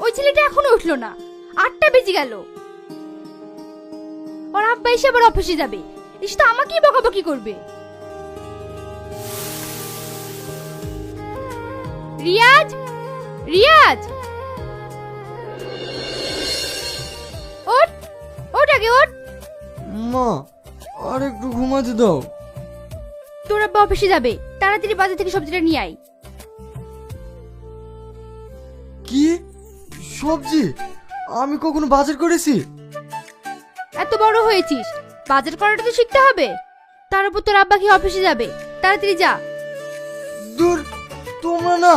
ওই ছেলেটা এখনো উঠলো না, 8টা বেজে গেল। ওর আব্বা এসে আবার অফিসে যাবে, এসে তো আমাকেই বকাবকি করবে। রিয়াজ, রিয়াজ, ওঠ, ওঠ আগে ওঠ। মা, আর একটু ঘুমাতে দাও। তোর আব্বা অফিসে যাবে, তাড়াতাড়ি বাজার থেকে সবজিটা নিয়ে আয়। কি সবজি? আমি কখনো বাজার করেছি? এত বড় হয়েছিস, বাজার করাটা তো শিখতে হবে। তার উপর তোর আব্বা কি অফিসে যাবে, তাড়াতাড়ি যা। দূর, তোমরা না।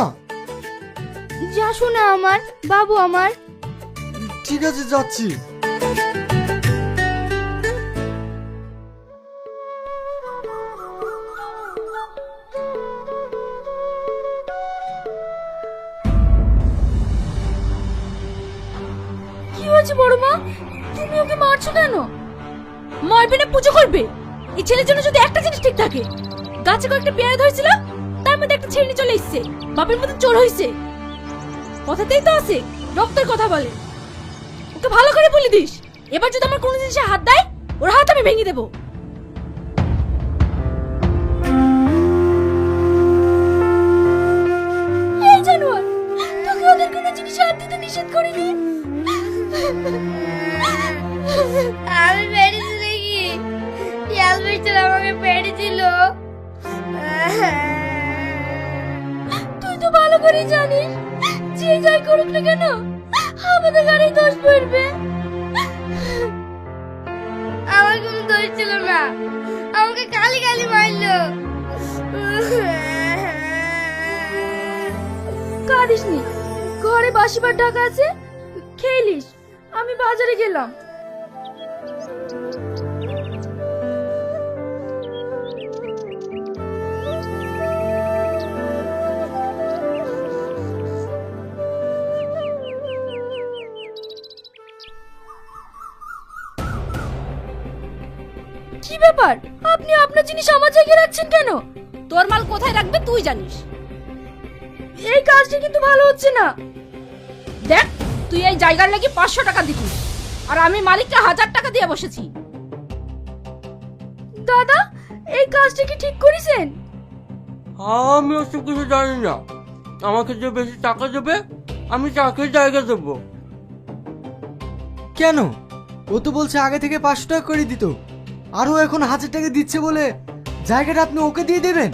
যা শোনা আমার বাবু আমার। ঠিক আছে, যাচ্ছি। কি হয়েছে বড় মা, তুমি ওকে মারছো কেন? মরবেনে পুজো করবে। এই ছেলের জন্য যদি একটা জিনিস ঠিক থাকে, গাছে কয়েকটা পেয়ারা ধরেছিল, তার মধ্যে একটা ছেড়ে চলে এসেছে, বাপের মতো চোর হয়েছে। কথাতেই তো আছে, রক্তের কথা বলে। ওকে ভালো করে বলে দিস, এবার যদি আমার কোনো জিনিসে হাত দেয়, ওর হাত আমি ভেঙে দেবো। এই জানোয়ার, তোকে ওদের কোনো জিনিসে হাত দিতে নিষেধ করিনি। আমি পেরেছি নাকি? শিয়াল মিস্টার আমাকে পেরেছিল। তুই তো ভালো করে জানিস, যে যাই করুক না কেন, আমাদের গাড়ি দোষ পড়বে। আমার কোনো দোষ ছিল না, আমাকে কালি কালি মারলো। কাঁদিস নি, ঘরে বাসিবার টাকা আছে, খেলিস। আমি বাজারে গেলাম। কি ব্যাপার, আপনি আপনার জিনিস আমার জায়গায় রাখছেন কেন? তোর মাল কোথায় রাখবে তুই জানিস। এই কাজটা কিন্তু ভালো হচ্ছে না। দেখ, তুই এই জায়গার লাগি 500 টাকা দিবি, আর আমি মালিককে 1000 টাকা দিয়ে বসেছি। দাদা, এই কাজটা কি ঠিক করেছেন? আমি ওসব কিছু জানি না। আমাকে যে বেশি টাকা দেবে, আমি তাকে জায়গা দেবো। কেন? ও তো বলছে আগে থেকে 500 টাকা করে দিত, আর ও এখন 1000 টাকা দিচ্ছে বলে জায়গাটা আপনি ওকে দিয়ে দেবেন?